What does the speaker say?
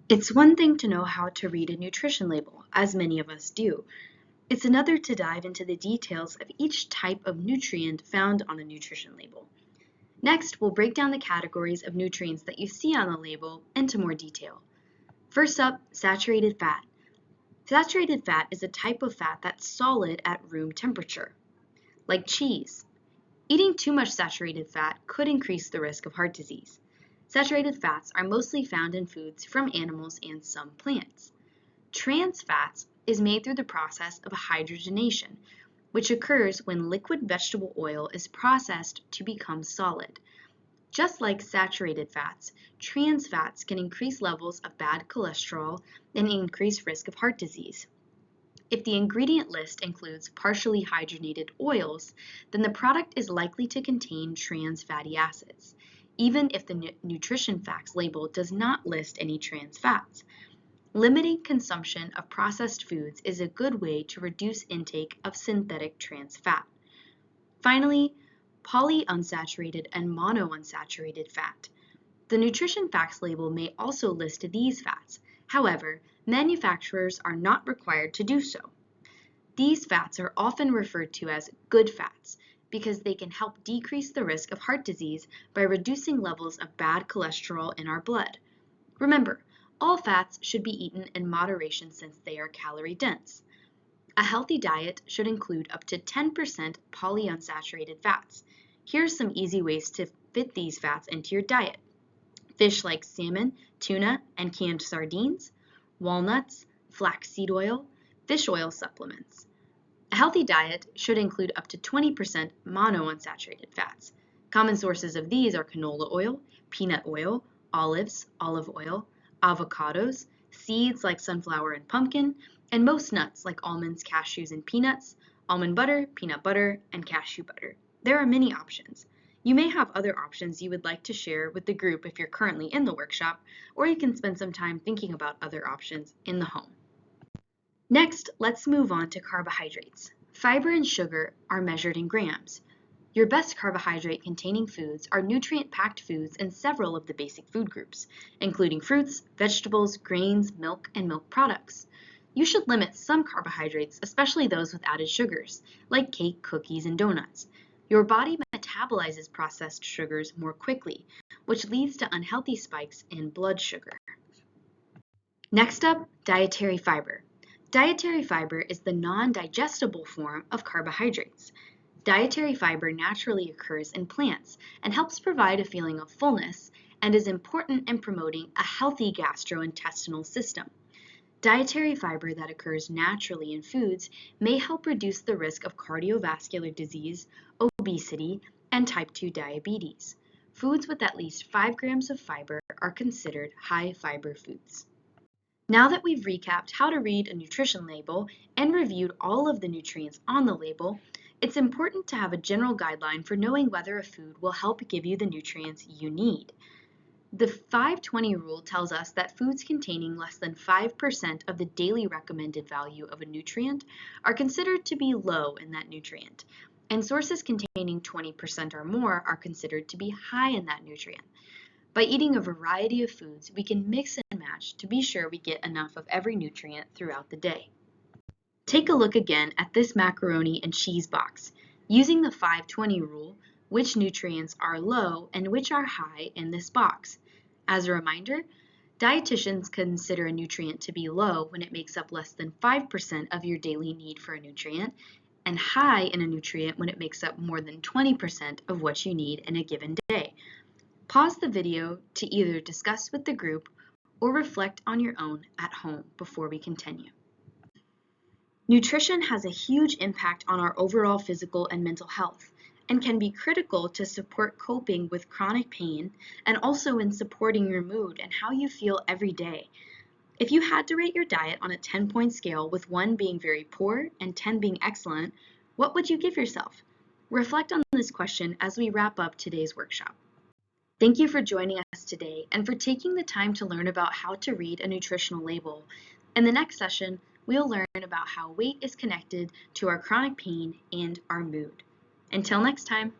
It's one thing to know how to read a nutrition label, as many of us do. It's another to dive into the details of each type of nutrient found on a nutrition label. Next, we'll break down the categories of nutrients that you see on the label into more detail. First up, saturated fat. Saturated fat is a type of fat that's solid at room temperature, like cheese. Eating too much saturated fat could increase the risk of heart disease. Saturated fats are mostly found in foods from animals and some plants. Trans fats is made through the process of hydrogenation, which occurs when liquid vegetable oil is processed to become solid. Just like saturated fats, trans fats can increase levels of bad cholesterol and increase risk of heart disease. If the ingredient list includes partially hydrogenated oils, then the product is likely to contain trans fatty acids, even if the nutrition facts label does not list any trans fats. Limiting consumption of processed foods is a good way to reduce intake of synthetic trans fat. Finally, polyunsaturated and monounsaturated fat. The nutrition facts label may also list these fats. However, manufacturers are not required to do so. These fats are often referred to as good fats because they can help decrease the risk of heart disease by reducing levels of bad cholesterol in our blood. Remember, all fats should be eaten in moderation since they are calorie dense. A healthy diet should include up to 10% polyunsaturated fats. Here are some easy ways to fit these fats into your diet. Fish like salmon, tuna, and canned sardines, walnuts, flaxseed oil, fish oil supplements. A healthy diet should include up to 20% monounsaturated fats. Common sources of these are canola oil, peanut oil, olives, olive oil, avocados, seeds like sunflower and pumpkin, and most nuts like almonds, cashews, and peanuts, almond butter, peanut butter, and cashew butter. There are many options. You may have other options you would like to share with the group if you're currently in the workshop, or you can spend some time thinking about other options in the home. Next, let's move on to carbohydrates. Fiber and sugar are measured in grams. Your best carbohydrate-containing foods are nutrient-packed foods in several of the basic food groups, including fruits, vegetables, grains, milk, and milk products. You should limit some carbohydrates, especially those with added sugars, like cake, cookies, and donuts. Your body metabolizes processed sugars more quickly, which leads to unhealthy spikes in blood sugar. Next up, dietary fiber. Dietary fiber is the non-digestible form of carbohydrates. Dietary fiber naturally occurs in plants and helps provide a feeling of fullness and is important in promoting a healthy gastrointestinal system. Dietary fiber that occurs naturally in foods may help reduce the risk of cardiovascular disease, obesity, and type 2 diabetes. Foods with at least 5 grams of fiber are considered high fiber foods. Now that we've recapped how to read a nutrition label and reviewed all of the nutrients on the label, it's important to have a general guideline for knowing whether a food will help give you the nutrients you need. The 5-20 rule tells us that foods containing less than 5% of the daily recommended value of a nutrient are considered to be low in that nutrient, and sources containing 20% or more are considered to be high in that nutrient. By eating a variety of foods, we can mix and match to be sure we get enough of every nutrient throughout the day. Take a look again at this macaroni and cheese box. Using the 5-20 rule, which nutrients are low and which are high in this box. As a reminder, dietitians consider a nutrient to be low when it makes up less than 5% of your daily need for a nutrient, and high in a nutrient when it makes up more than 20% of what you need in a given day. Pause the video to either discuss with the group or reflect on your own at home before we continue. Nutrition has a huge impact on our overall physical and mental health and can be critical to support coping with chronic pain and also in supporting your mood and how you feel every day. If you had to rate your diet on a 10-point scale with 1 being very poor and 10 being excellent, what would you give yourself? Reflect on this question as we wrap up today's workshop. Thank you for joining us today and for taking the time to learn about how to read a nutritional label. In the next session, we'll learn about how weight is connected to our chronic pain and our mood. Until next time.